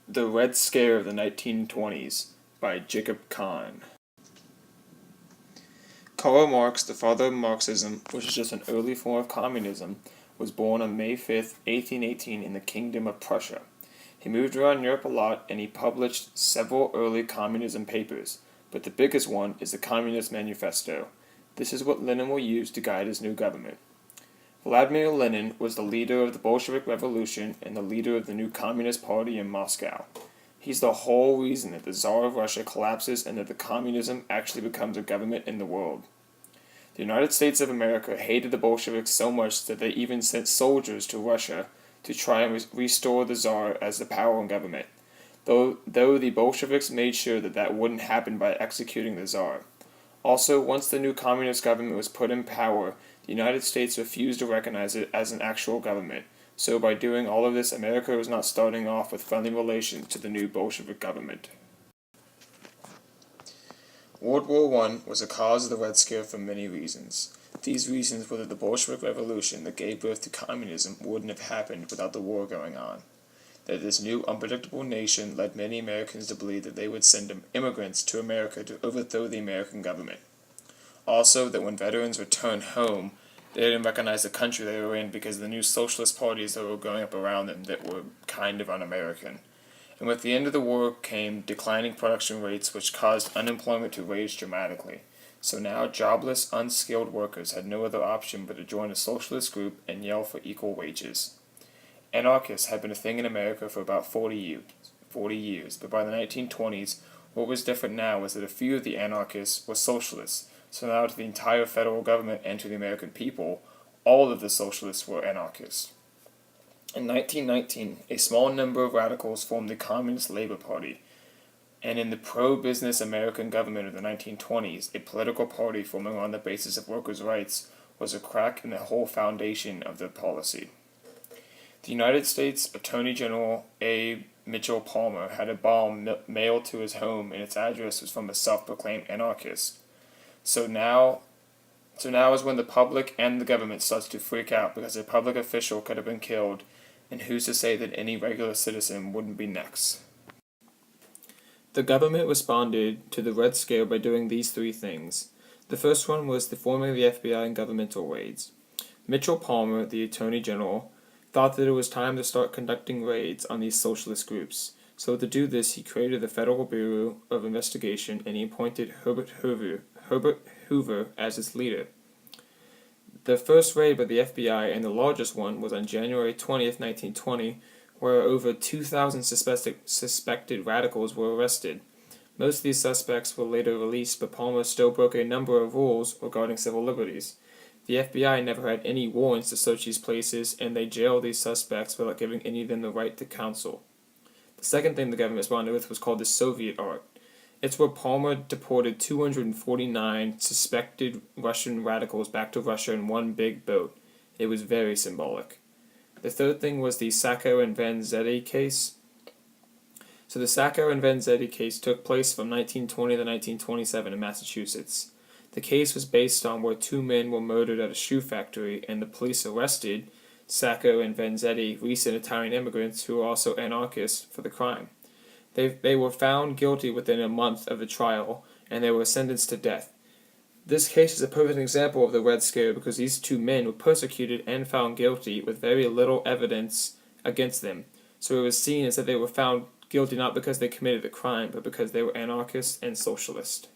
The Red Scare of the 1920s by Jacob Kahn. Karl Marx, the father of Marxism, which is just an early form of communism, was born on May 5, 1818 in the Kingdom of Prussia. He moved around Europe a lot and he published several early communism papers, but the biggest one is the Communist Manifesto. This is what Lenin will use to guide his new government. Vladimir Lenin was the leader of the Bolshevik Revolution and the leader of the new Communist Party in Moscow. He's the whole reason that the Tsar of Russia collapses and that the communism actually becomes a government in the world. The United States of America hated the Bolsheviks so much that they even sent soldiers to Russia to try and restore the Tsar as the power in government, though the Bolsheviks made sure that that wouldn't happen by executing the Tsar. Also, once the new communist government was put in power, the United States refused to recognize it as an actual government, so by doing all of this, America was not starting off with friendly relations to the new Bolshevik government. World War I was a cause of the Red Scare for many reasons. These reasons were that the Bolshevik Revolution that gave birth to communism wouldn't have happened without the war going on. That this new unpredictable nation led many Americans to believe that they would send immigrants to America to overthrow the American government. Also, that when veterans returned home, they didn't recognize the country they were in because of the new socialist parties that were growing up around them that were kind of un-American. And with the end of the war came declining production rates, which caused unemployment to rise dramatically. So now jobless, unskilled workers had no other option but to join a socialist group and yell for equal wages. Anarchists had been a thing in America for about 40 years, but by the 1920s, what was different now was that a few of the anarchists were socialists. So now to the entire federal government and to the American people, all of the socialists were anarchists. In 1919, a small number of radicals formed the Communist Labor Party, and in the pro-business American government of the 1920s, a political party forming on the basis of workers' rights was a crack in the whole foundation of the policy. The United States Attorney General A. Mitchell Palmer had a bomb mailed to his home, and its address was from a self-proclaimed anarchist. So now is when the public and the government starts to freak out because a public official could have been killed, and who's to say that any regular citizen wouldn't be next? The government responded to the Red Scare by doing these three things. The first one was the forming of the FBI and governmental raids. Mitchell Palmer, the Attorney General, thought that it was time to start conducting raids on these socialist groups. So to do this, he created the Federal Bureau of Investigation and he appointed Herbert Hoover as its leader. The first raid by the FBI, and the largest one, was on January 20th, 1920, where over 2,000 suspected radicals were arrested. Most of these suspects were later released, but Palmer still broke a number of rules regarding civil liberties. The FBI never had any warrants to search these places, and they jailed these suspects without giving any of them the right to counsel. The second thing the government responded with was called the Soviet Art. It's where Palmer deported 249 suspected Russian radicals back to Russia in one big boat. It was very symbolic. The third thing was the Sacco and Vanzetti case. So the Sacco and Vanzetti case took place from 1920 to 1927 in Massachusetts. The case was based on where two men were murdered at a shoe factory, and the police arrested Sacco and Vanzetti, recent Italian immigrants who were also anarchists, for the crime. They were found guilty within a month of the trial, and they were sentenced to death. This case is a perfect example of the Red Scare because these two men were persecuted and found guilty with very little evidence against them. So it was seen as that they were found guilty not because they committed the crime, but because they were anarchists and socialists.